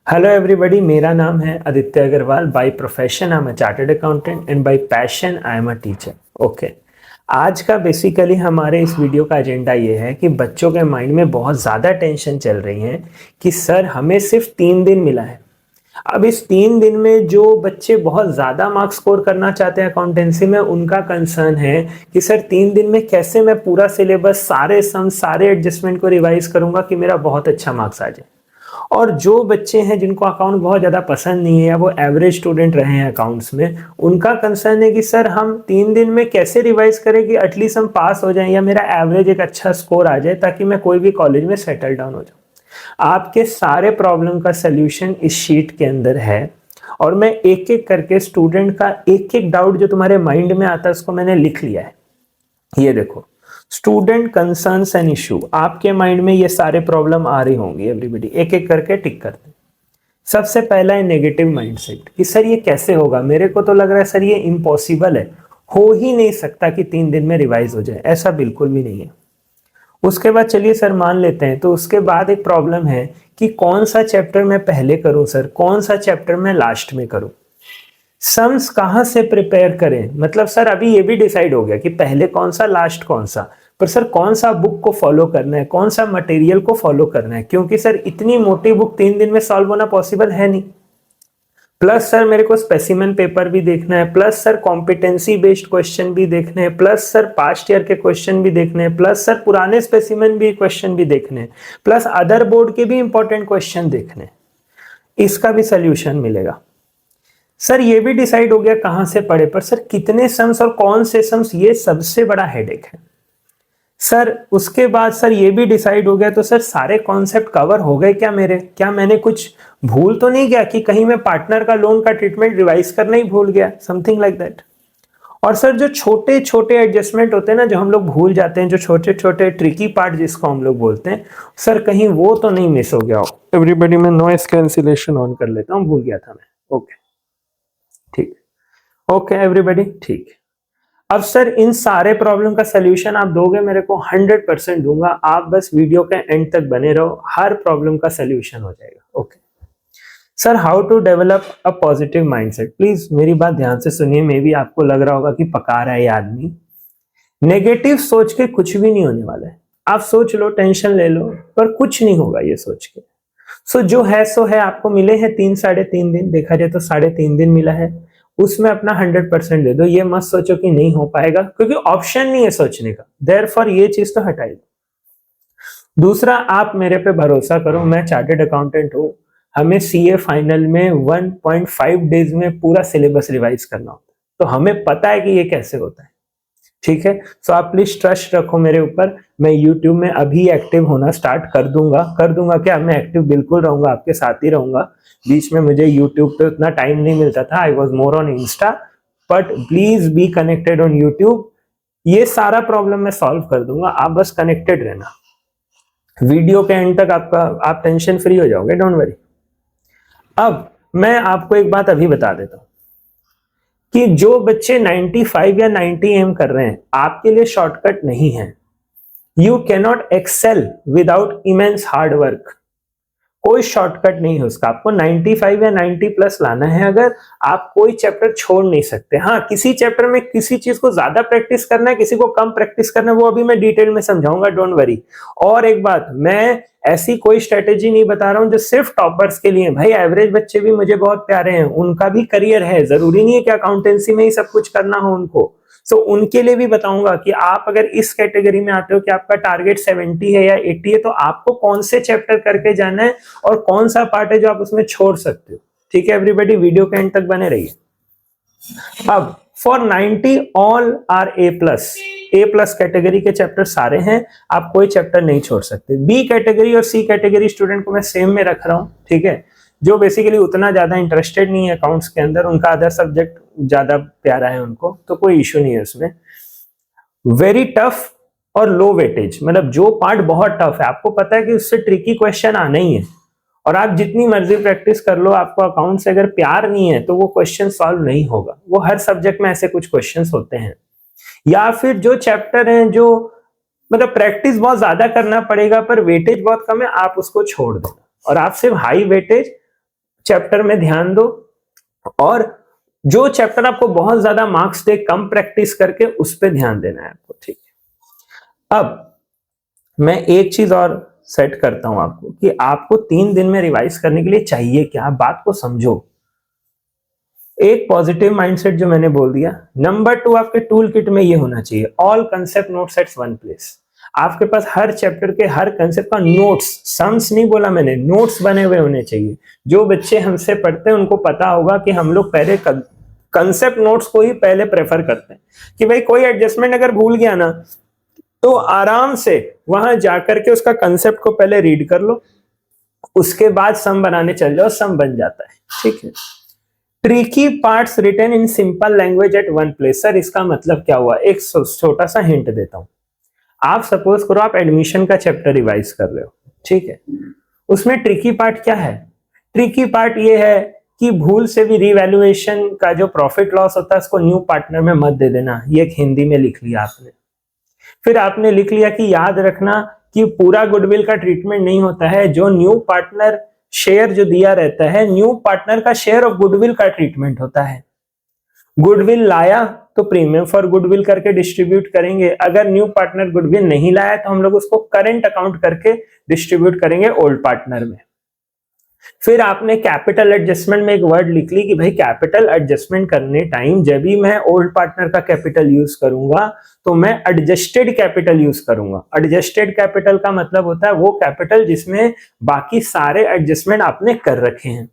Hello everybody, मेरा नाम है Aditya Agrawal. By profession I am a chartered accountant and by passion I am a teacher. Okay, आज का basically हमारे इस वीडियो का एजेंडा ये है कि बच्चों के माइंड में बहुत ज़्यादा टेंशन चल रही है कि सर हमें सिर्फ 3 दिन मिला है। अब इस 3 दिन में जो बच्चे बहुत ज़्यादा मार्क्स स्कोर करना चाहते हैं अकाउंटेंसी में, उनका कंसर्न है कि सर 3 दिन में कैसे मैं पूरा सिलेबस, सारे सम, सारे एडजस्टमेंट को रिवाइज करूंगा कि मेरा बहुत अच्छा मार्क्स आ जाए। और जो बच्चे हैं जिनको अकाउंट बहुत ज़्यादा पसंद नहीं है या वो एवरेज स्टूडेंट रहे हैं अकाउंट्स में, उनका कंसर्न है कि सर हम 3 दिन में कैसे रिवाइज करें कि एटलीस्ट हम पास हो जाएं या मेरा एवरेज एक अच्छा स्कोर आ जाए ताकि मैं कोई भी कॉलेज में सेटल डाउन हो जाऊं। आपके सारे प्रॉब्लम का सोल्यूशन इस शीट के अंदर है और मैं एक एक करके स्टूडेंट का एक एक डाउट जो तुम्हारे माइंड में आता है उसको मैंने लिख लिया है। ये देखो, स्टूडेंट कंसर्न्स एंड इशू। आपके माइंड में ये सारे प्रॉब्लम आ रही होंगी, एवरीबॉडी एक एक करके टिक करते हैं। सबसे पहला है नेगेटिव माइंडसेट कि सर ये कैसे होगा, मेरे को तो लग रहा है सर ये इम्पॉसिबल है, हो ही नहीं सकता कि 3 दिन में रिवाइज हो जाए, ऐसा बिल्कुल भी नहीं है। उसके बाद चलिए सर मान लेते हैं, तो उसके बाद एक प्रॉब्लम है कि कौन सा चैप्टर मैं पहले करूं सर, कौन सा चैप्टर मैं लास्ट में करूं, सम्स कहां से प्रिपेयर करें। मतलब सर अभी ये भी डिसाइड हो गया कि पहले कौन सा लास्ट कौन सा, पर सर कौन सा बुक को फॉलो करना है, कौन सा मटेरियल को फॉलो करना है, क्योंकि सर इतनी मोटी बुक 3 दिन में सॉल्व होना पॉसिबल है नहीं। प्लस सर मेरे को स्पेसिमेन पेपर भी देखना है, plus sir competency based question भी देखने हैं, प्लस सर पास्ट ईयर के क्वेश्चन भी देखने हैं, प्लस सर पुराने स्पेसिमेन भी क्वेश्चन भी देखने हैं, प्लस अदर बोर्ड के भी इंपॉर्टेंट क्वेश्चन देखने हैं। इसका भी सोल्यूशन मिलेगा। सर ये भी डिसाइड हो गया कहां से पढ़े, पर सर कितने सम्स और कौन से सम्स, ये सबसे बड़ा हेडेक है। सर उसके बाद सर ये भी डिसाइड हो गया, तो सर सारे कॉन्सेप्ट कवर हो गए क्या मेरे, क्या मैंने कुछ भूल तो नहीं गया कि कहीं मैं पार्टनर का लोन का ट्रीटमेंट रिवाइज करना ही भूल गया, समथिंग लाइक दैट। और सर जो छोटे छोटे एडजस्टमेंट होते हैं ना, जो हम लोग भूल जाते हैं, जो छोटे छोटे ट्रिकी पार्ट जिसको हम लोग बोलते हैं, सर कहीं वो तो नहीं मिस हो गया हो। एवरीबॉडी, मैं नॉइस कैंसिलेशन ऑन कर लेता हूँ, भूल गया था मैं। ओके, ठीक। ओके एवरीबॉडी, ठीक। अब सर इन सारे प्रॉब्लम का सलूशन आप दोगे मेरे को, 100% दूंगा। आप बस वीडियो के एंड तक बने रहो, हर प्रॉब्लम का सलूशन हो जाएगा। Okay sir, how to develop a positive mindset. Please मेरी बात ध्यान से सुनिए, मे भी आपको लग रहा होगा कि पका रहा है ये आदमी। नेगेटिव सोच के कुछ भी नहीं होने वाला है। आप सोच लो, टेंशन ले लो, पर कुछ नहीं होगा ये सोच के। सो जो है सो है। आपको मिले हैं 3-3.5 दिन, देखा जाए तो 3.5 दिन मिला है, उसमें अपना 100% दे दो। ये मत सोचो कि नहीं हो पाएगा, क्योंकि ऑप्शन नहीं है सोचने का, देयरफॉर ये चीज तो हटाई दो। दूसरा, आप मेरे पे भरोसा करो, मैं चार्टर्ड अकाउंटेंट हूं, हमें सीए फाइनल में 1.5 डेज में पूरा सिलेबस रिवाइज करना होता है, तो हमें पता है कि ये कैसे होता है। ठीक है, सो आप प्लीज ट्रस्ट रखो मेरे ऊपर। मैं यूट्यूब में अभी एक्टिव होना स्टार्ट कर दूंगा क्या, मैं एक्टिव बिल्कुल रहूंगा, आपके साथ ही रहूंगा। बीच में मुझे यूट्यूब पे उतना टाइम नहीं मिलता था, I was more on Insta, but please be connected on YouTube. ये सारा प्रॉब्लम मैं सॉल्व कर दूंगा, आप बस कनेक्टेड रहना। वीडियो के एंड तक आप टेंशन फ्री हो जाओगे, डोंट वरी। अब मैं आपको एक बात अभी बता देता हूं कि जो बच्चे 95 या 90 एम कर रहे हैं, आपके लिए शॉर्टकट नहीं है। You cannot excel without immense hard work. कोई शॉर्टकट नहीं है उसका। आपको 95 या 90 प्लस लाना है अगर, आप कोई चैप्टर छोड़ नहीं सकते। हाँ, किसी चैप्टर में किसी चीज को ज्यादा प्रैक्टिस करना है, किसी को कम प्रैक्टिस करना है, वो अभी मैं डिटेल में समझाऊंगा, डोंट वरी। और एक बात, मैं ऐसी कोई स्ट्रेटेजी नहीं बता रहा हूं जो सिर्फ टॉपर्स के लिए। भाई एवरेज बच्चे भी मुझे बहुत प्यारे हैं, उनका भी करियर है, जरूरी नहीं है कि अकाउंटेंसी में ही सब कुछ करना हो उनको। सो उनके लिए भी बताऊंगा कि आप अगर इस कैटेगरी में आते हो कि आपका टारगेट 70 है या 80 है, तो आपको कौन से चैप्टर करके जाना है और कौन सा पार्ट है जो आप उसमें छोड़ सकते हो। ठीक है एवरीबॉडी, वीडियो के एंड तक बने रहिए। अब for 90 all are A plus category के चैप्टर सारे हैं, आप कोई चैप्टर नहीं छोड़ सकते। बी कैटेगरी और सी कैटेगरी स्टूडेंट को मैं सेम में रख रहा हूं, ठीक है, जो बेसिकली उतना ज्यादा इंटरेस्टेड नहीं है अकाउंट्स के अंदर, उनका अदर सब्जेक्ट ज्यादा प्यारा है उनको, तो कोई इश्यू नहीं है उसमें। वेरी टफ और लो वेटेज, मतलब जो पार्ट बहुत टफ है, आपको पता है कि उससे ट्रिकी क्वेश्चन आना ही है, और आप जितनी मर्जी प्रैक्टिस कर लो, आपको अकाउंट से अगर प्यार नहीं है तो वो क्वेश्चन सॉल्व नहीं होगा। वो हर सब्जेक्ट में ऐसे कुछ क्वेश्चंस होते हैं। या फिर जो चैप्टर हैं जो मतलब प्रैक्टिस बहुत ज्यादा करना पड़ेगा पर वेटेज बहुत कम है, आप उसको छोड़ दो और आप सिर्फ हाई वेटेज चैप्टर में ध्यान दो, और जो चैप्टर आपको बहुत ज्यादा मार्क्स दे कम प्रैक्टिस करके उस पर ध्यान देना है आपको, ठीक है। अब मैं एक चीज और सेट करता हूं आपको कि आपको 3 दिन में रिवाइज करने के लिए चाहिए क्या, बात को समझो। एक पॉजिटिव माइंडसेट जो मैंने बोल दिया। नंबर 2, आपके टूल किट में ये होना चाहिए, all concept notes at one place. आपके पास हर चैप्टर के हर कंसेप्ट का नोट्स, सम्स नहीं बोला मैंने, नोट्स बने हुए होने चाहिए। जो बच्चे हमसे पढ़ते हैं उनको पता होगा कि हम लोग पहले कंसेप्ट नोट्स को ही पहले प्रेफर करते हैं कि भाई कोई एडजस्टमेंट अगर भूल गया ना तो आराम से वहां जाकर के उसका कंसेप्ट को पहले रीड कर लो, उसके बाद सम बनाने चल जाओ, सम बन जाता है, ठीक है। Tricky parts written in simple language at one place. Sir इसका मतलब क्या हुआ, एक छोटा सा हिंट देता हूं। आप सपोज करो आप एडमिशन का चैप्टर रिवाइज कर रहे हो, ठीक है। उसमें ट्रिकी पार्ट क्या है? ट्रिकी पार्ट ये है कि भूल से भी रिवैल्यूएशन का जो प्रॉफिट लॉस होता है उसको न्यू पार्टनर में मत दे देना। ये एक हिंदी में लिख लिया आपने। फिर आपने लिख लिया कि याद रखना कि पूरा गुडविल का ट्रीटमेंट नहीं होता है, जो न्यू पार्टनर शेयर जो दिया रहता है, न्यू पार्टनर का शेयर ऑफ गुडविल का ट्रीटमेंट होता है। गुडविल लाया तो प्रीमियम फॉर गुडविल करके डिस्ट्रीब्यूट करेंगे, अगर न्यू पार्टनर गुडविल नहीं लाया तो हम लोग उसको करेंट अकाउंट करके डिस्ट्रीब्यूट करेंगे ओल्ड पार्टनर में। फिर आपने कैपिटल एडजस्टमेंट में एक वर्ड लिख ली कि भाई कैपिटल एडजस्टमेंट करने टाइम जब भी मैं ओल्ड पार्टनर का कैपिटल यूज करूंगा तो मैं एडजस्टेड कैपिटल यूज करूंगा। एडजस्टेड कैपिटल का मतलब होता है वो कैपिटल जिसमें बाकी सारे एडजस्टमेंट आपने कर रखे हैं।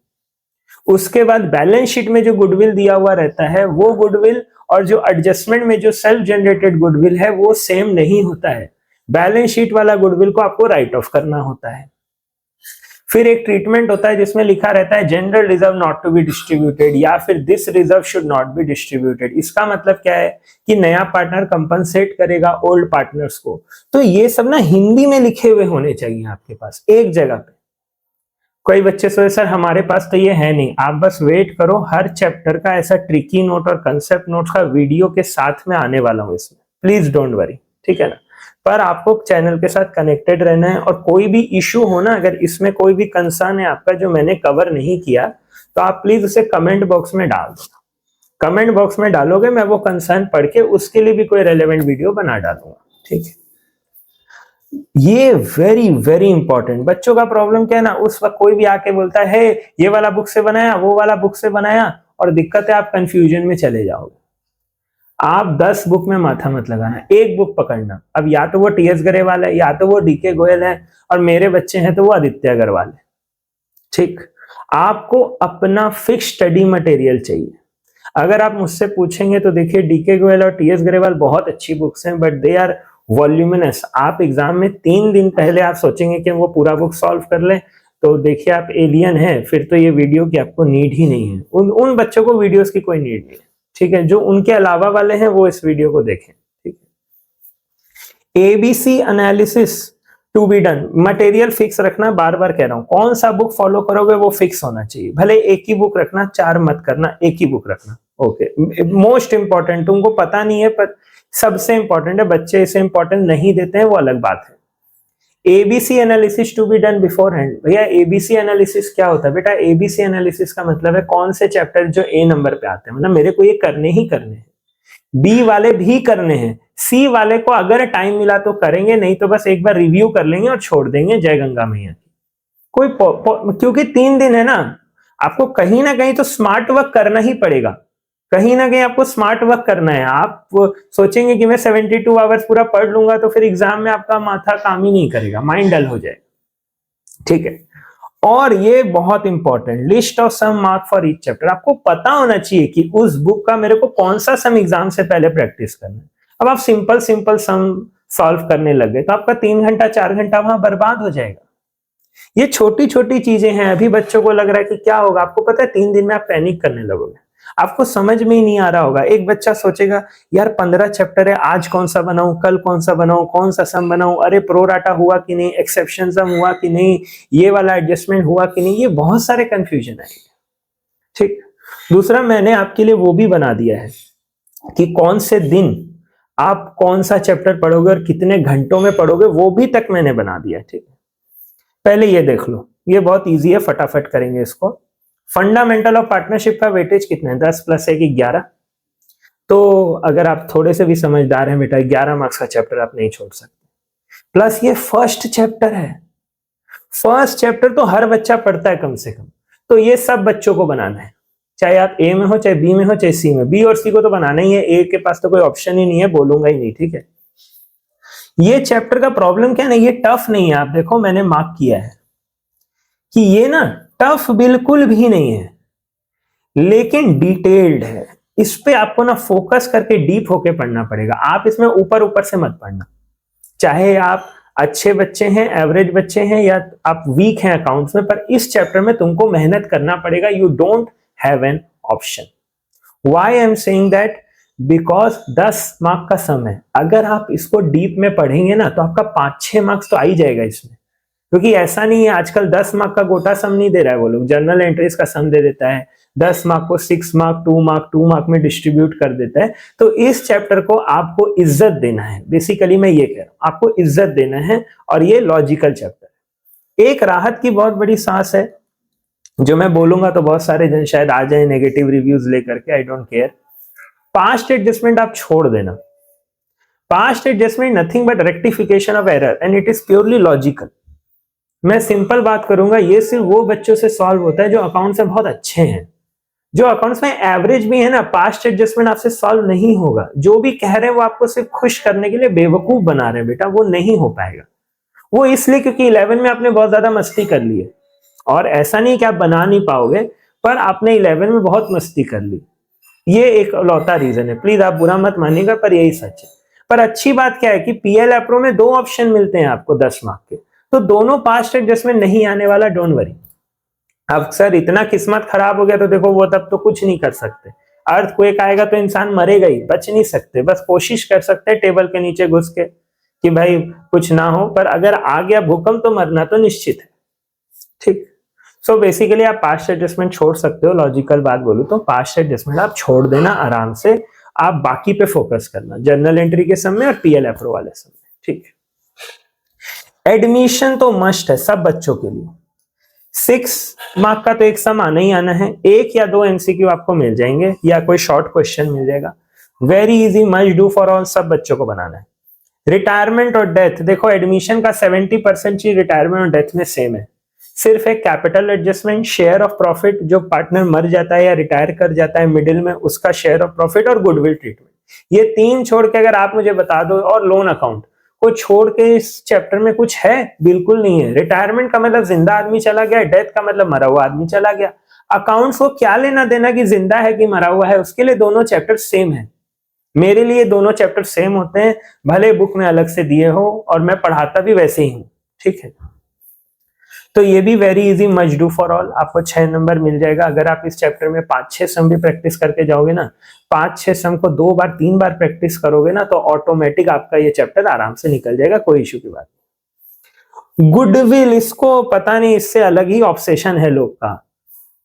उसके बाद बैलेंस शीट में जो गुडविल दिया हुआ रहता है वो गुडविल और जो एडजस्टमेंट में जो सेल्फ जनरेटेड गुडविल है वो सेम नहीं होता है। बैलेंस शीट वाला गुडविल को आपको राइट ऑफ करना होता है। फिर एक ट्रीटमेंट होता है जिसमें लिखा रहता है general reserve not to be distributed या फिर this reserve should not be distributed. इसका मतलब क्या है कि नया पार्टनर कंपनसेट करेगा ओल्ड पार्टनर्स को। तो ये सब ना हिंदी में लिखे हुए होने चाहिए आपके पास एक जगह पे। कोई बच्चे सोचे सर हमारे पास तो ये है नहीं, आप बस वेट करो, हर चैप्टर का ऐसा ट्रिकी नोट और कंसेप्ट नोट्स का वीडियो के साथ में आने वाला हूं इसमें, प्लीज डोंट वरी, ठीक है ना। पर आपको चैनल के साथ कनेक्टेड रहना है, और कोई भी इश्यू हो ना, अगर इसमें कोई भी कंसर्न है आपका जो मैंने कवर नहीं किया तो आप प्लीज उसे कमेंट बॉक्स में डाल दो। कमेंट बॉक्स में डालोगे, मैं वो कंसर्न पढ़ के उसके लिए भी कोई रेलेवेंट वीडियो बना डालूंगा, ठीक है। ये वेरी वेरी इंपॉर्टेंट। बच्चों का प्रॉब्लम क्या है ना, उस वक्त कोई भी आके बोलता है ये वाला बुक से बनाया, वो वाला बुक से बनाया, और दिक्कत है आप कंफ्यूजन में चले जाओगे। आप 10 बुक में माथा मत लगाना, एक बुक पकड़ना। अब या तो वो टीएस गरेवाल है, या तो वो डीके गोयल है, और मेरे बच्चे हैं तो वो आदित्य अग्रवाल है, ठीक। आपको अपना फिक्स स्टडी मटेरियल चाहिए। अगर आप मुझसे पूछेंगे तो देखिए डीके गोयल और टीएस गरेवाल बहुत अच्छी बुक्स हैं, बट दे आर वॉल्यूमिनस। आप एग्जाम में 3 दिन पहले आप सोचेंगे कि वो पूरा बुक सॉल्व कर लें, तो देखिए आप एलियन हैं, फिर तो ये वीडियो की आपको नीड ही नहीं है। उन बच्चों को वीडियोस की कोई नीड नहीं है, ठीक है। जो उनके अलावा वाले हैं वो इस वीडियो को देखें, ठीक है। A B C analysis to be done, material fix रखना, बार बार कह रहा हूं, कौन सा बुक फॉलो करोगे वो फिक्स होना चाहिए। भले एक ही बुक रखना, 4 मत करना, एक ही बुक रखना, ओके। मोस्ट इंपॉर्टेंट, तुमको पता नहीं है पर सबसे इंपॉर्टेंट है, बच्चे इसे इंपॉर्टेंट नहीं देते हैं वो अलग बात है। A B C analysis to be done before. भैया एबीसी एनालिसिस क्या होता है बेटा? एबीसी एनालिसिस का मतलब है कौन से चैप्टर जो ए नंबर पे आते हैं, मतलब मेरे को ये करने ही करने हैं, बी वाले भी करने हैं, सी वाले को अगर टाइम मिला तो करेंगे, नहीं तो बस एक बार रिव्यू कर लेंगे और छोड़ देंगे, जय गंगा मैया की। कोई क्योंकि 3 दिन है ना, आपको कहीं ना कहीं तो स्मार्ट वर्क करना ही पड़ेगा, कहीं ना कहीं आपको स्मार्ट वर्क करना है। आप सोचेंगे कि मैं 72 आवर्स पूरा पढ़ लूंगा तो फिर एग्जाम में आपका माथा काम ही नहीं करेगा, माइंड डल हो जाएगा, ठीक है। और ये बहुत important, list of some mark for each chapter. आपको पता होना चाहिए कि उस बुक का मेरे को कौन सा सम एग्जाम से पहले प्रैक्टिस करना है। अब आप सिंपल सिंपल सम सॉल्व करने लग गए तो आपका 3 घंटा 4 घंटा वहां बर्बाद हो जाएगा। ये छोटी छोटी चीजें हैं। अभी बच्चों को लग रहा है कि क्या होगा, आपको पता है 3 दिन में आप पैनिक करने लगोगे, आपको समझ में ही नहीं आ रहा होगा। एक बच्चा सोचेगा यार 15 चैप्टर है, आज कौन सा बनाऊं, कल कौन सा बनाऊं, कौन सा सम बनाऊं, अरे प्रोराटा हुआ कि नहीं, एक्सेप्शन सम हुआ कि नहीं, ये वाला एडजस्टमेंट हुआ कि नहीं, ये बहुत सारे कंफ्यूजन है, ठीक। दूसरा मैंने आपके लिए वो भी बना दिया है कि कौन से दिन आप कौन सा चैप्टर पढ़ोगे और कितने घंटों में पढ़ोगे, वो भी तक मैंने बना दिया है, ठीक है। पहले ये देख लो, ये बहुत ईजी है, फटाफट करेंगे इसको। फंडामेंटल ऑफ पार्टनरशिप का वेटेज कितना है? 10 + 1 11। तो अगर आप थोड़े से भी समझदार हैं बेटा, 11 मार्क्स का चैप्टर आप नहीं छोड़ सकते। प्लस ये फर्स्ट चैप्टर है, फर्स्ट चैप्टर तो हर बच्चा पढ़ता है कम से कम, तो ये सब बच्चों को बनाना है, चाहे आप ए में हो, चाहे बी में हो, चाहे सी में। बी और सी को तो बनाना ही है, ए के पास तो कोई ऑप्शन ही नहीं है, बोलूंगा ही नहीं, ठीक है। ये चैप्टर का प्रॉब्लम क्या है ना, ये टफ नहीं है। आप देखो मैंने मार्क किया है कि ये ना टफ बिल्कुल भी नहीं है, लेकिन डिटेल्ड है। इस पे आपको ना फोकस करके डीप होके पढ़ना पड़ेगा। आप इसमें ऊपर ऊपर से मत पढ़ना, चाहे आप अच्छे बच्चे हैं, एवरेज बच्चे हैं, या आप वीक हैं अकाउंट्स में, पर इस चैप्टर में तुमको मेहनत करना पड़ेगा। You don't have an option. Why I am saying that? Because 10 mark का सम है। अगर आप इसको डीप में पढ़ेंगे ना तो आपका 5-6 मार्क्स तो आ ही जाएगा इसमें, क्योंकि ऐसा नहीं है आजकल 10 मार्क का गोटा सम नहीं दे रहा है वो लोग, जनरल एंट्रीज का सम दे देता है, 10 मार्क को 6 मार्क 2 मार्क में डिस्ट्रीब्यूट कर देता है। तो इस चैप्टर को आपको इज्जत देना है, बेसिकली मैं ये कह रहा हूं, आपको इज्जत देना है, और ये लॉजिकल चैप्टर है। एक राहत की बहुत बड़ी सांस है, जो मैं बोलूंगा तो बहुत सारे जन शायद आ जाए नेगेटिव रिव्यूज लेकर के, I don't care. Past adjustment आप छोड़ देना। Past adjustment nothing but rectification of error and it is purely logical. मैं सिंपल बात करूंगा, ये सिर्फ वो बच्चों से सॉल्व होता है जो अकाउंट से बहुत अच्छे हैं। जो अकाउंट्स में एवरेज भी है ना, पास्ट एडजस्टमेंट आपसे सॉल्व नहीं होगा। जो भी कह रहे हैं वो आपको सिर्फ खुश करने के लिए बेवकूफ बना रहे हैं बेटा, वो नहीं हो पाएगा। वो इसलिए क्योंकि 11 में आपने बहुत ज्यादा मस्ती कर ली है, और ऐसा नहीं कि आप बना नहीं पाओगे, पर आपने 11 में बहुत मस्ती कर ली, ये एक लौता रीजन है। प्लीज आप बुरा मत मानिएगा, पर यही सच है। पर अच्छी बात क्या है कि पीएल एप्रो में 2 ऑप्शन मिलते हैं आपको 10 मार्क के, तो दोनों पास्ट एडजस्टमेंट नहीं आने वाला, डोंट वरी। अब सर इतना किस्मत खराब हो गया तो देखो वो तब तो कुछ नहीं कर सकते। अर्थक्वेक आएगा तो इंसान मरेगा ही, बच नहीं सकते। बस कोशिश कर सकते हैं टेबल के नीचे घुस के कि भाई कुछ ना हो, पर अगर आ गया भूकंप तो मरना तो निश्चित है, ठीक। सो बेसिकली आप पास्ट एडजस्टमेंट छोड़ सकते हो। लॉजिकल बात बोलूं तो पास्ट एडजस्टमेंट आप छोड़ देना आराम से, आप बाकी पे फोकस करना, जनरल एंट्री के सम में और पीएल एप्रो वाले सम में, ठीक है। एडमिशन तो मस्ट है सब बच्चों के लिए। 6 मार्क का तो एक सम आना ही आना है, 1 या 2 एमसीक्यू आपको मिल जाएंगे, या कोई शॉर्ट क्वेश्चन मिल जाएगा। Very easy, must do for all, सब बच्चों को बनाना है। रिटायरमेंट और डेथ, देखो एडमिशन का 70% चीज रिटायरमेंट और डेथ में सेम है। सिर्फ एक capital adjustment, share of profit, जो पार्टनर मर जाता है या रिटायर कर जाता है मिडिल में, उसका शेयर ऑफ प्रॉफिट, और गुडविल ट्रीटमेंट। ये 3 छोड़ के अगर आप मुझे बता दो, और लोन अकाउंट को छोड़ के इस चैप्टर में कुछ है? बिल्कुल नहीं है। रिटायरमेंट का मतलब जिंदा आदमी चला गया, डेथ का मतलब मरा हुआ आदमी चला गया। अकाउंट्स को क्या लेना देना कि जिंदा है कि मरा हुआ है, उसके लिए दोनों चैप्टर सेम है। मेरे लिए दोनों चैप्टर सेम होते हैं, भले बुक में अलग से दिए हो, और मैं पढ़ाता भी वैसे ही हूं, ठीक है। तो ये भी very easy, must do for all, आपको 6 नंबर मिल जाएगा। अगर आप इस चैप्टर में 5-6 सम भी प्रैक्टिस करके जाओगे ना, 5-6 सम को 2 बार 3 बार प्रैक्टिस करोगे ना, तो ऑटोमेटिक आपका ये चैप्टर आराम से निकल जाएगा, कोई इश्यू की बात नहीं। गुडविल, इसको पता नहीं, इससे अलग ही ऑब्सेशन है लोग का।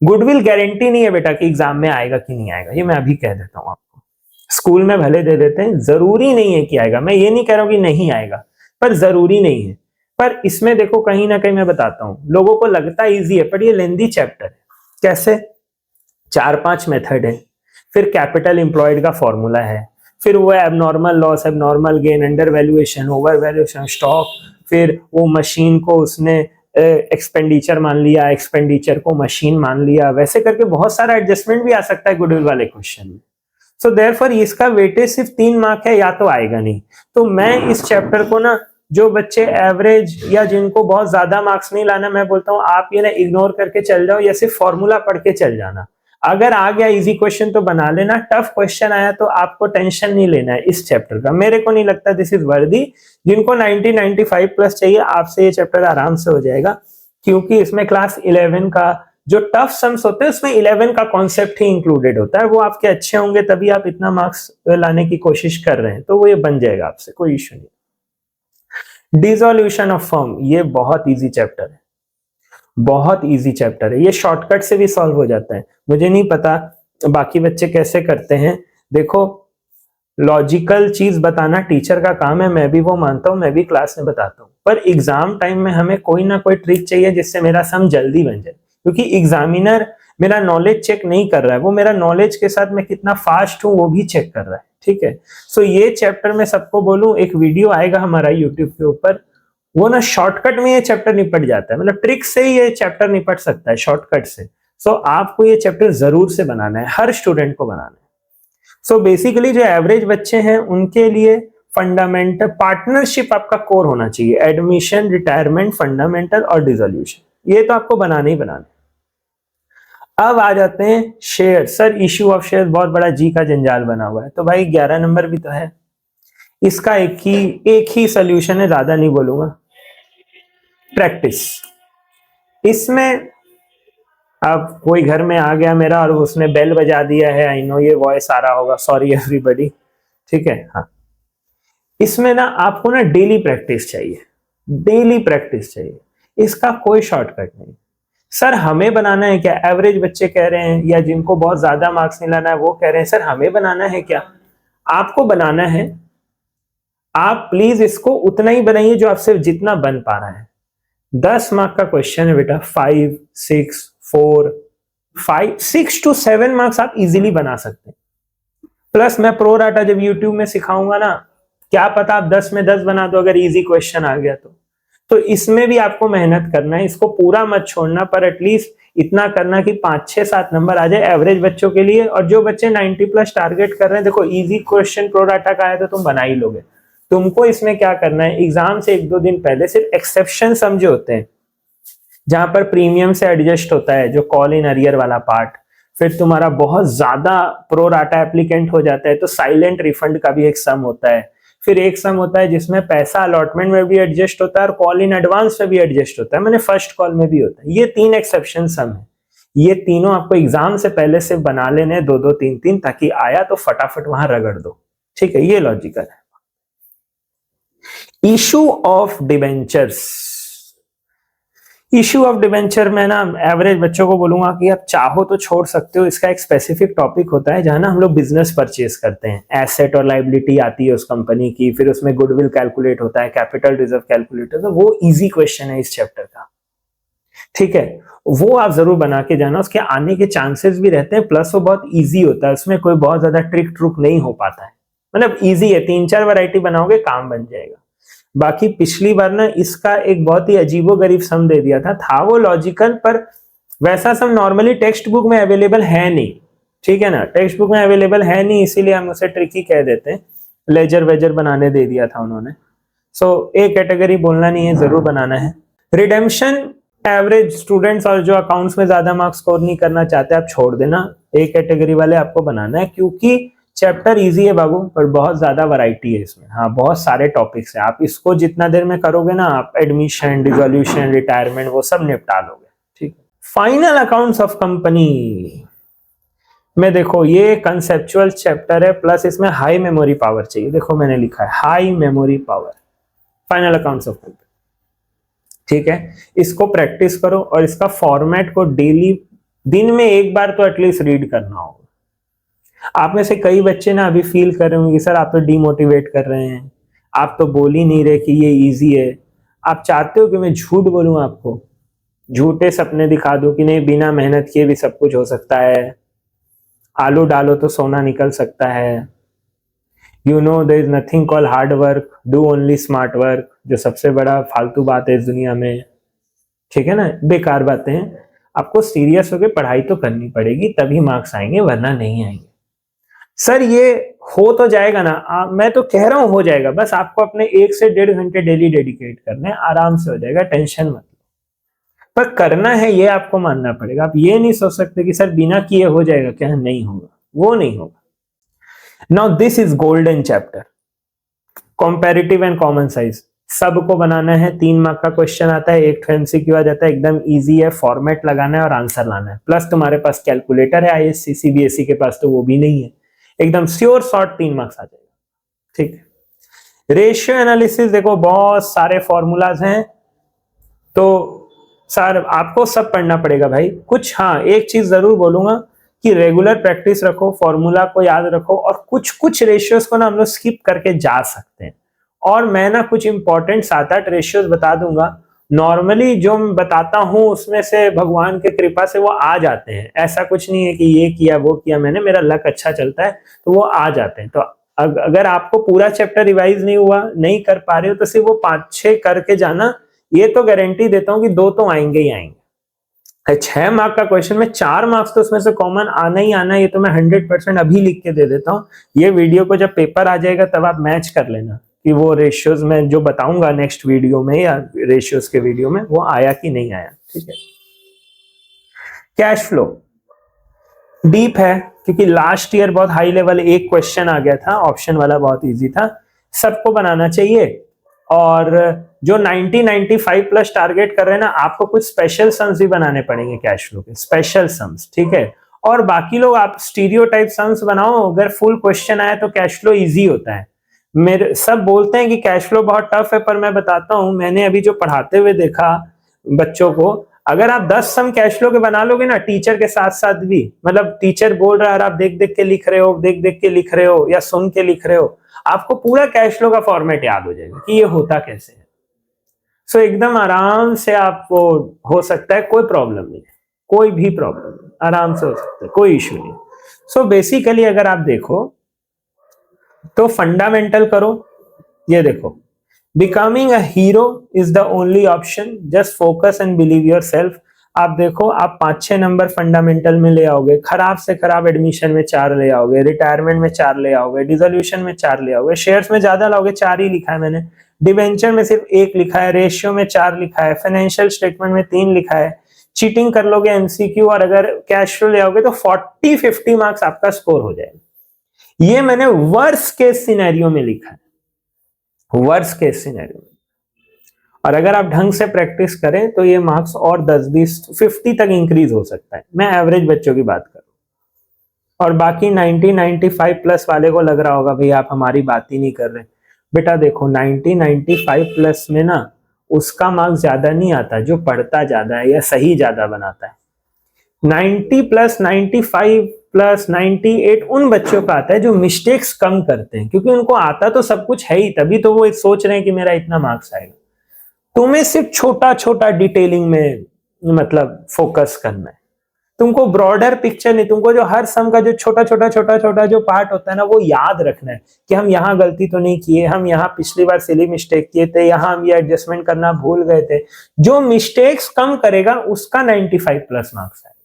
गुडविल गारंटी नहीं है बेटा कि एग्जाम में आएगा कि नहीं आएगा, ये मैं अभी कह देता हूं आपको। स्कूल में भले दे देते हैं, जरूरी नहीं है कि आएगा। मैं ये नहीं कह रहा हूं कि नहीं आएगा, पर जरूरी नहीं है। पर इसमें देखो कहीं ना कहीं मैं बताता हूं, लोगों को लगता इजी है, पर ये लेंदी चैप्टर है। कैसे? 4-5 मेथड है, फिर कैपिटल एम्प्लॉयड का फॉर्मूला है, फिर वो abnormal loss, abnormal gain, under valuation, over valuation, stock, फिर वो मशीन को उसने एक्सपेंडिचर मान लिया, एक्सपेंडिचर को मशीन मान लिया, वैसे करके बहुत सारा एडजस्टमेंट भी आ सकता है गुडविल वाले क्वेश्चन में। सो देयरफॉर इसका वेटेज सिर्फ 3 मार्क है, या तो आएगा नहीं। तो मैं इस चैप्टर को ना, जो बच्चे एवरेज या जिनको बहुत ज्यादा मार्क्स नहीं लाना, मैं बोलता हूं आप ये ना इग्नोर करके चल जाओ, या सिर्फ फॉर्मूला पढ़ के चल जाना। अगर आ गया इजी क्वेश्चन तो बना लेना, टफ क्वेश्चन आया तो आपको टेंशन नहीं लेना है इस चैप्टर का। मेरे को नहीं लगता दिस इज वर्दी। जिनको 90-95 प्लस चाहिए, आपसे ये चैप्टर आराम से हो जाएगा, क्योंकि इसमें क्लास 11 का जो टफ सम्स होते हैं उसमें 11 का कॉन्सेप्ट ही इंक्लूडेड होता है। वो आपके अच्छे होंगे तभी आप इतना मार्क्स लाने की कोशिश कर रहे हैं, तो वो ये बन जाएगा आपसे, कोई इश्यू नहीं। डिसोल्यूशन ऑफ फर्म, ये बहुत इजी चैप्टर है, बहुत इजी चैप्टर है। ये शॉर्टकट से भी सॉल्व हो जाता है। मुझे नहीं पता बाकी बच्चे कैसे करते हैं। देखो लॉजिकल चीज बताना टीचर का काम है, मैं भी वो मानता हूं, मैं भी क्लास में बताता हूं, पर एग्जाम टाइम में हमें कोई ना कोई ट्रिक चाहिए जिससे मेरा सम जल्दी बन जाए, क्योंकि एग्जामिनर मेरा नॉलेज चेक नहीं कर रहा है, वो मेरा नॉलेज के साथ मैं कितना फास्ट हूं वो भी चेक कर रहा है। ठीक है, सो ये चैप्टर मैं सबको बोलूं, एक वीडियो आएगा हमारा यूट्यूब के ऊपर, वो ना शॉर्टकट में ये चैप्टर निपट जाता है, मतलब ट्रिक से ही ये चैप्टर निपट सकता है शॉर्टकट से। सो आपको ये चैप्टर जरूर से बनाना है, हर स्टूडेंट को बनाना है। सो बेसिकली जो एवरेज बच्चे हैं उनके लिए फंडामेंटल पार्टनरशिप आपका कोर होना चाहिए, एडमिशन, रिटायरमेंट, फंडामेंटल और डिसोल्यूशन, ये तो आपको बनाना ही बनाना है। अब आ जाते हैं share. Sir issue of share बहुत बड़ा जी का जंजाल बना हुआ है, तो भाई 11 नंबर भी तो है, इसका एक ही सोल्यूशन है, ज्यादा नहीं बोलूंगा, प्रैक्टिस। इसमें अब कोई घर में आ गया मेरा और उसने बेल बजा दिया है, आई नो ये वॉइस आ रहा होगा, सॉरी एवरीबॉडी। ठीक है, हाँ, इसमें ना आपको ना डेली प्रैक्टिस चाहिए, डेली प्रैक्टिस चाहिए, इसका कोई शॉर्टकट नहीं। सर हमें बनाना है क्या, एवरेज बच्चे कह रहे हैं, या जिनको बहुत ज्यादा मार्क्स नहीं लाना है वो कह रहे हैं सर हमें बनाना है क्या? आपको बनाना है, आप प्लीज इसको उतना ही बनाइए जो आपसे जितना बन पा रहा है। 10 मार्क का क्वेश्चन है बेटा, 5, 6, 4, 5, 6 to 7 मार्क्स आप इजीली बना सकते हैं। प्लस मैं प्रो डाटा जब यूट्यूब में सिखाऊंगा ना, क्या पता आप 10 में 10 बना दो अगर इजी क्वेश्चन आ गया तो इसमें भी आपको मेहनत करना है, इसको पूरा मत छोड़ना, पर एटलीस्ट इतना करना कि 5, 6, 7 नंबर आ जाए एवरेज बच्चों के लिए। और जो बच्चे 90+ टारगेट कर रहे हैं, देखो इजी क्वेश्चन प्रो डाटा का है तो तुम बना ही लोगे। तुमको इसमें क्या करना है, एग्जाम से 1-2 दिन पहले सिर्फ एक्सेप्शन समझे होते हैं जहां पर प्रीमियम से एडजस्ट होता है, जो कॉल इन अरियर वाला पार्ट, फिर तुम्हारा बहुत ज्यादा प्रो डाटा एप्लीकेंट हो जाता है तो साइलेंट रिफंड का भी एक सम होता है, फिर एक सम होता है जिसमें पैसा अलॉटमेंट में भी एडजस्ट होता है और कॉल इन एडवांस में भी एडजस्ट होता है, मैंने फर्स्ट कॉल में भी होता है। ये 3 एक्सेप्शन सम है, ये तीनों आपको एग्जाम से पहले से बना लेने 2-2, 3-3, ताकि आया तो फटाफट वहां रगड़ दो। ठीक है, ये लॉजिकल है। Issue of debentures, issue of debenture में ना एवरेज बच्चों को बोलूंगा कि आप चाहो तो छोड़ सकते हो, इसका एक स्पेसिफिक टॉपिक होता है जहां ना हम लोग बिजनेस परचेज करते हैं, एसेट और लाइबिलिटी आती है उस कंपनी की, फिर उसमें गुडविल कैलकुलेट होता है, कैपिटल रिजर्व कैलकुलेट होता है, वो इजी क्वेश्चन है इस चैप्टर का। ठीक है, वो आप जरूर बना के जाना, उसके आने के चांसेस भी रहते हैं, प्लस वो बहुत ईजी होता है, उसमें कोई बहुत ज्यादा ट्रिक ट्रुक नहीं हो पाता है, मतलब ईजी है, 3-4 वैरायटी बनाओगे काम बन जाएगा। बाकी पिछली बार ना इसका एक बहुत ही अजीबोगरीब सम दे दिया था वो लॉजिकल, पर वैसा सम नॉर्मली टेक्स्ट बुक में अवेलेबल है नहीं। ठीक है ना, टेक्स्ट बुक में अवेलेबल है नहीं, इसीलिए हम उसे ट्रिकी कह देते हैं, लेजर वेजर बनाने दे दिया था उन्होंने। सो एक कैटेगरी बोलना नहीं है, जरूर बनाना है। रिडेम्पशन एवरेज स्टूडेंट्स और जो अकाउंट्स में ज्यादा मार्क्स स्कोर नहीं करना चाहते आप छोड़ देना, एक कैटेगरी वाले आपको बनाना है, क्योंकि चैप्टर इजी है बाबू, पर बहुत ज्यादा वैरायटी है इसमें। हाँ, बहुत सारे टॉपिक्स हैं, आप इसको जितना देर में करोगे ना, आप एडमिशन, डिसोल्यूशन, रिटायरमेंट वो सब निपटा लोगे। ठीक है, फाइनल अकाउंट्स ऑफ कंपनी में देखो ये कंसेप्चुअल चैप्टर है, प्लस इसमें हाई मेमोरी पावर चाहिए। देखो मैंने लिखा है high memory power, final accounts of company. ठीक है, इसको प्रैक्टिस करो और इसका फॉर्मेट को डेली दिन में एक बार तो एटलीस्ट रीड करना होगा। आप में से कई बच्चे ना अभी फील कर रहे होंगे सर आप तो डीमोटिवेट कर रहे हैं, आप तो बोल ही नहीं रहे कि ये इजी है। आप चाहते हो कि मैं झूठ बोलूं, आपको झूठे सपने दिखा दूं कि नहीं बिना मेहनत किए भी सब कुछ हो सकता है, आलू डालो तो सोना निकल सकता है, you know there is nothing called hard work, do only smart work, जो सबसे बड़ा फालतू बात है इस दुनिया में। ठीक है ना, बेकार बातें हैं। आपको सीरियस होकर पढ़ाई तो करनी पड़ेगी, तभी मार्क्स आएंगे, वरना नहीं आएंगे। सर ये हो तो जाएगा ना, मैं तो कह रहा हूं हो जाएगा, बस आपको अपने 1 से 1.5 घंटे डेली डेडिकेट करने हैं, आराम से हो जाएगा, टेंशन मत लो। पर करना है ये आपको मानना पड़ेगा। आप ये नहीं सोच सकते कि सर बिना किए हो जाएगा, क्या नहीं होगा, वो नहीं होगा। Now this is golden chapter, comparative and common size सबको बनाना है। 3 मार्क का क्वेश्चन आता है, 1 MCQ आ जाता है, एकदम इजी है, फॉर्मेट लगाना है और आंसर लाना है। प्लस तुम्हारे पास कैलकुलेटर है, ISC CBSE के पास तो वो भी नहीं है, एकदम श्योर शॉर्ट 3 मार्क्स आ जाएगा। ठीक है, रेशियो एनालिसिस देखो बहुत सारे फॉर्मूलाज हैं, तो सर आपको सब पढ़ना पड़ेगा भाई। कुछ हाँ एक चीज जरूर बोलूंगा कि रेगुलर प्रैक्टिस रखो, फॉर्मूला को याद रखो, और कुछ रेशियोज को ना हम लोग स्किप करके जा सकते हैं। और मैं ना कुछ इंपॉर्टेंट 7-8 रेशियोज बता दूंगा, नॉर्मली जो मैं बताता हूँ उसमें से भगवान की कृपा से वो आ जाते हैं। ऐसा कुछ नहीं है कि ये किया वो किया मैंने, मेरा लक अच्छा चलता है तो वो आ जाते हैं। तो अगर आपको पूरा चैप्टर रिवाइज नहीं हुआ, नहीं कर पा रहे हो, तो सिर्फ वो 5-6 करके जाना। ये तो गारंटी देता हूँ कि 2 तो आएंगे ही आएंगे। 6 मार्क का क्वेश्चन में 4 मार्क्स तो उसमें से कॉमन आना ही आना, ये तो मैं 100% अभी लिख के दे देता हूँ। ये वीडियो को जब पेपर आ जाएगा तब आप मैच कर लेना कि वो रेशियोज में जो बताऊंगा नेक्स्ट वीडियो में या रेशियोज के वीडियो में वो आया कि नहीं आया। ठीक है। कैश फ्लो डीप है क्योंकि लास्ट ईयर बहुत हाई लेवल एक क्वेश्चन आ गया था, ऑप्शन वाला बहुत इजी था, सबको बनाना चाहिए। और जो 90-95 प्लस टारगेट कर रहे हैं ना, आपको कुछ स्पेशल सम्स भी बनाने पड़ेंगे कैश फ्लो के, स्पेशल सम्स। ठीक है। और बाकी लोग आप स्टीरियोटाइप सम्स बनाओ, अगर फुल क्वेश्चन आए तो कैश फ्लो इजी होता है। मेरे सब बोलते हैं कि कैश फ्लो बहुत टफ है, पर मैं बताता हूं, मैंने अभी जो पढ़ाते हुए देखा बच्चों को, अगर आप 10 सम कैश फ्लो के बना लोगे ना टीचर के साथ साथ भी, मतलब टीचर बोल रहा है और आप देख देख के लिख रहे हो, देख देख के लिख रहे हो या सुन के लिख रहे हो, आपको पूरा कैश फ्लो का फॉर्मेट याद हो जाएगा कि ये होता कैसे है। सो एकदम आराम से आपको हो सकता है, कोई प्रॉब्लम नहीं है, कोई भी प्रॉब्लम नहीं, आराम से हो सकता है, कोई इश्यू नहीं। सो बेसिकली अगर आप देखो तो फंडामेंटल करो, ये देखो, becoming a hero is the only option, just focus and believe your self. आप देखो, आप 5-6 नंबर फंडामेंटल में ले आओगे, खराब से खराब एडमिशन में 4 ले आओगे, रिटायरमेंट में 4 ले आओगे, डिसोल्यूशन में 4 ले आओगे, शेयर्स में ज्यादा लाओगे, 4 ही लिखा है मैंने, डिवेंचर में सिर्फ 1 लिखा है, रेशियो में 4 लिखा है, फाइनेंशियल स्टेटमेंट में 3 लिखा है, चीटिंग कर लोगे एमसीक्यू, और अगर कैश फ्लो ले आओगे तो 40-50 मार्क्स आपका स्कोर हो जाएगा। ये मैंने वर्स्ट केस सिनेरियो में लिखा है, वर्स्ट केस सिनेरियो में। और अगर आप ढंग से प्रैक्टिस करें तो ये मार्क्स और 10-20-50 तक इंक्रीज हो सकता है। मैं एवरेज बच्चों की बात करूं, और बाकी 90-95 प्लस वाले को लग रहा होगा भाई आप हमारी बात ही नहीं कर रहे। बेटा देखो, 90-95 प्लस में ना उसका मार्क्स ज्यादा नहीं आता जो पढ़ता ज्यादा है या सही ज्यादा बनाता है। 90 प्लस 95 प्लस 98 उन बच्चों का आता है जो मिस्टेक्स कम करते हैं, क्योंकि उनको आता तो सब कुछ है ही, तभी तो वो सोच रहे हैं कि मेरा इतना मार्क्स आएगा। तुम्हें सिर्फ छोटा छोटा डिटेलिंग में मतलब फोकस करना है, तुमको ब्रॉडर पिक्चर नहीं, तुमको जो हर सम का जो छोटा छोटा जो पार्ट होता है ना वो याद रखना है कि हम यहाँ गलती तो नहीं किए, हम यहाँ पिछली बार सिली मिस्टेक किए थे, यहाँ हम ये एडजस्टमेंट करना भूल गए थे। जो मिस्टेक्स कम करेगा उसका 95 प्लस मार्क्स आएगा,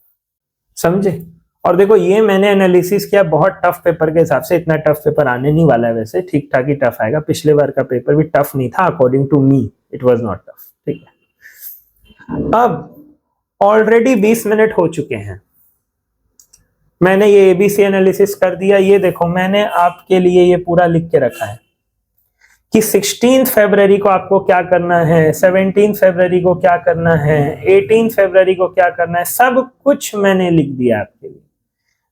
समझे। और देखो, ये मैंने एनालिसिस किया बहुत टफ पेपर के हिसाब से, इतना टफ पेपर आने नहीं वाला है, वैसे ठीक ठाक ही टफ आएगा। पिछले बार का पेपर भी टफ नहीं था, according to me it was not tough. ठीक है। अब ऑलरेडी 20 मिनट हो चुके हैं, मैंने ये एबीसी एनालिसिस कर दिया। ये देखो, मैंने आपके लिए ये पूरा लिख के रखा है कि 16 फरवरी को आपको क्या करना है, 17 फरवरी को क्या करना है, 18 फरवरी को क्या करना है, सब कुछ मैंने लिख दिया आपके लिए।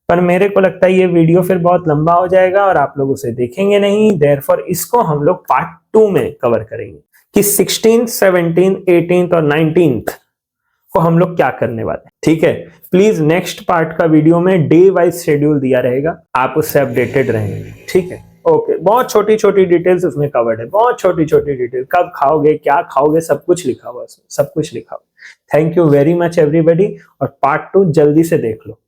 पर मेरे को लगता है ये वीडियो फिर बहुत लंबा हो जाएगा और आप लोग उसे देखेंगे नहीं, देयरफॉर इसको हम लोग पार्ट 2 में कवर करेंगे कि 16, 17, 18 और 19 को हम लोग क्या करने वाले हैं। ठीक है। प्लीज नेक्स्ट पार्ट का वीडियो में डे वाइज शेड्यूल दिया रहेगा, आप उससे अपडेटेड रहेंगे। ठीक है। ओके। बहुत छोटी छोटी डिटेल्स उसमें कवर्ड है, बहुत छोटी छोटी डिटेल, कब खाओगे, क्या खाओगे, सब कुछ लिखा हुआ है, सब कुछ लिखा हुआ। Thank you very much everybody, और पार्ट 2 जल्दी से देख लो।